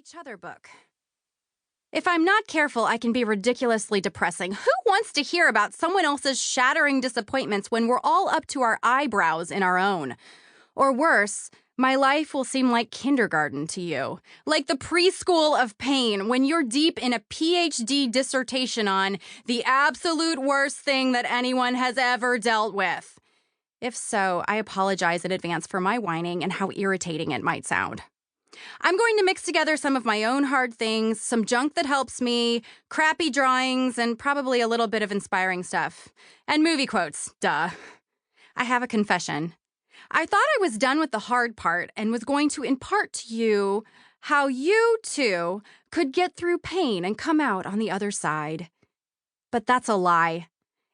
each other book. If I'm not careful, I can be ridiculously depressing. Who wants to hear about someone else's shattering disappointments when we're all up to our eyebrows in our own? Or worse, my life will seem like kindergarten to you, like the preschool of pain when you're deep in a PhD dissertation on the absolute worst thing that anyone has ever dealt with. If so, I apologize in advance for my whining and how irritating it might sound. I'm going to mix together some of my own hard things, some junk that helps me, crappy drawings, and probably a little bit of inspiring stuff. And movie quotes, duh. I have a confession. I thought I was done with the hard part and was going to impart to you how you, too, could get through pain and come out on the other side. But that's a lie.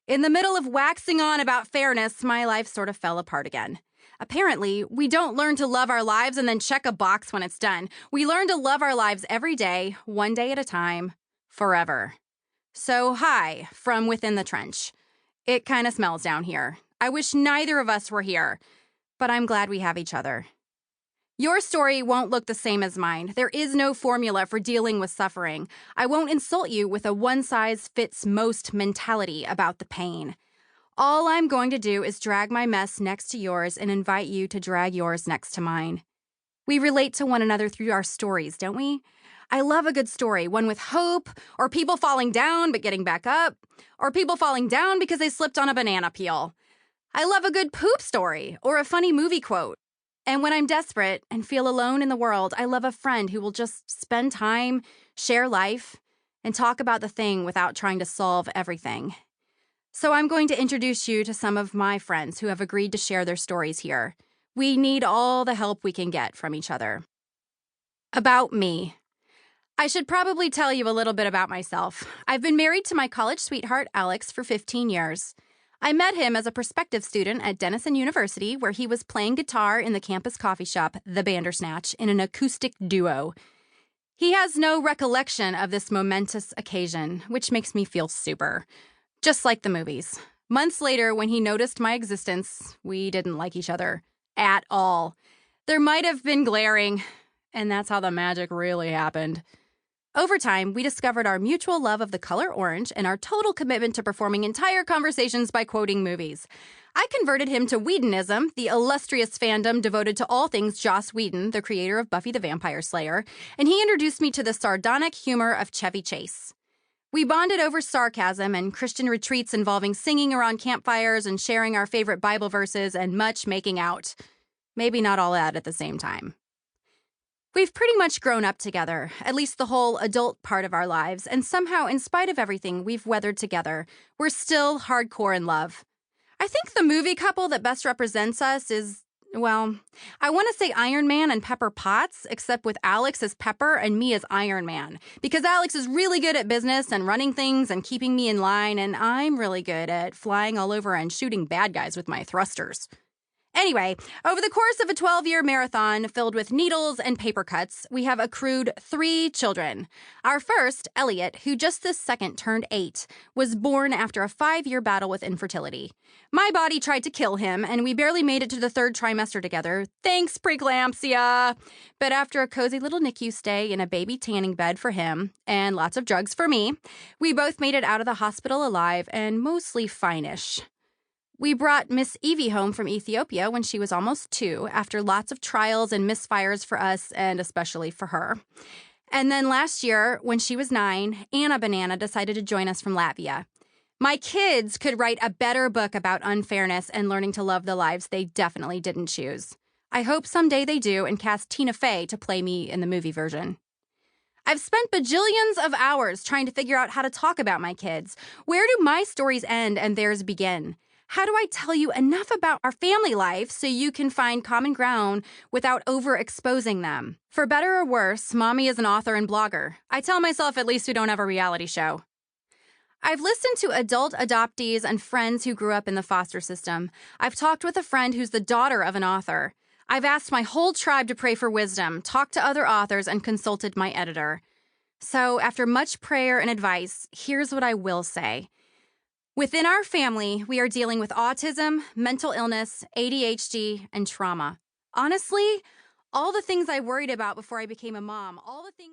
In the middle of waxing on about fairness, my life sort of fell apart again. Apparently, we don't learn to love our lives and then check a box when it's done. We learn to love our lives every day, one day at a time, forever. So, hi, from within the trench. It kind of smells down here. I wish neither of us were here, but I'm glad we have each other. Your story won't look the same as mine. There is no formula for dealing with suffering. I won't insult you with a one-size-fits-most mentality about the pain. All I'm going to do is drag my mess next to yours and invite you to drag yours next to mine. We relate to one another through our stories, don't we? I love a good story, one with hope, or people falling down but getting back up, or people falling down because they slipped on a banana peel. I love a good poop story, or a funny movie quote. And when I'm desperate and feel alone in the world, I love a friend who will just spend time, share life, and talk about the thing without trying to solve everything. So I'm going to introduce you to some of my friends who have agreed to share their stories here. We need all the help we can get from each other. About me. I should probably tell you a little bit about myself. I've been married to my college sweetheart, Alex, for 15 years. I met him as a prospective student at Denison University, where he was playing guitar in the campus coffee shop, The Bandersnatch, in an acoustic duo. He has no recollection of this momentous occasion, which makes me feel super. Just like the movies. Months later, when he noticed my existence, we didn't like each other. At all. There might have been glaring, and that's how the magic really happened. Over time, we discovered our mutual love of the color orange and our total commitment to performing entire conversations by quoting movies. I converted him to Whedonism, the illustrious fandom devoted to all things Joss Whedon, the creator of Buffy the Vampire Slayer, and he introduced me to the sardonic humor of Chevy Chase. We bonded over sarcasm and Christian retreats involving singing around campfires and sharing our favorite Bible verses and much making out. Maybe not all that at the same time. We've pretty much grown up together, at least the whole adult part of our lives, and somehow, in spite of everything we've weathered together, we're still hardcore in love. I think the movie couple that best represents us is, well, I want to say Iron Man and Pepper Potts, except with Alex as Pepper and me as Iron Man, because Alex is really good at business and running things and keeping me in line, and I'm really good at flying all over and shooting bad guys with my thrusters. Anyway, over the course of a 12-year marathon filled with needles and paper cuts, we have accrued 3 children. Our first, Elliot, who just this second turned 8, was born after a 5-year battle with infertility. My body tried to kill him, and we barely made it to the 3rd trimester together. Thanks, preeclampsia! But after a cozy little NICU stay in a baby tanning bed for him, and lots of drugs for me, we both made it out of the hospital alive and mostly fine-ish. We brought Miss Evie home from Ethiopia when she was almost 2, after lots of trials and misfires for us, and especially for her. And then last year, when she was 9, Anna Banana decided to join us from Latvia. My kids could write a better book about unfairness and learning to love the lives they definitely didn't choose. I hope someday they do and cast Tina Fey to play me in the movie version. I've spent bajillions of hours trying to figure out how to talk about my kids. Where do my stories end and theirs begin? How do I tell you enough about our family life so you can find common ground without overexposing them? For better or worse, Mommy is an author and blogger. I tell myself at least we don't have a reality show. I've listened to adult adoptees and friends who grew up in the foster system. I've talked with a friend who's the daughter of an author. I've asked my whole tribe to pray for wisdom, talked to other authors, and consulted my editor. So after much prayer and advice, here's what I will say. Within our family, we are dealing with autism, mental illness, ADHD, and trauma. Honestly, all the things I worried about before I became a mom, all the things...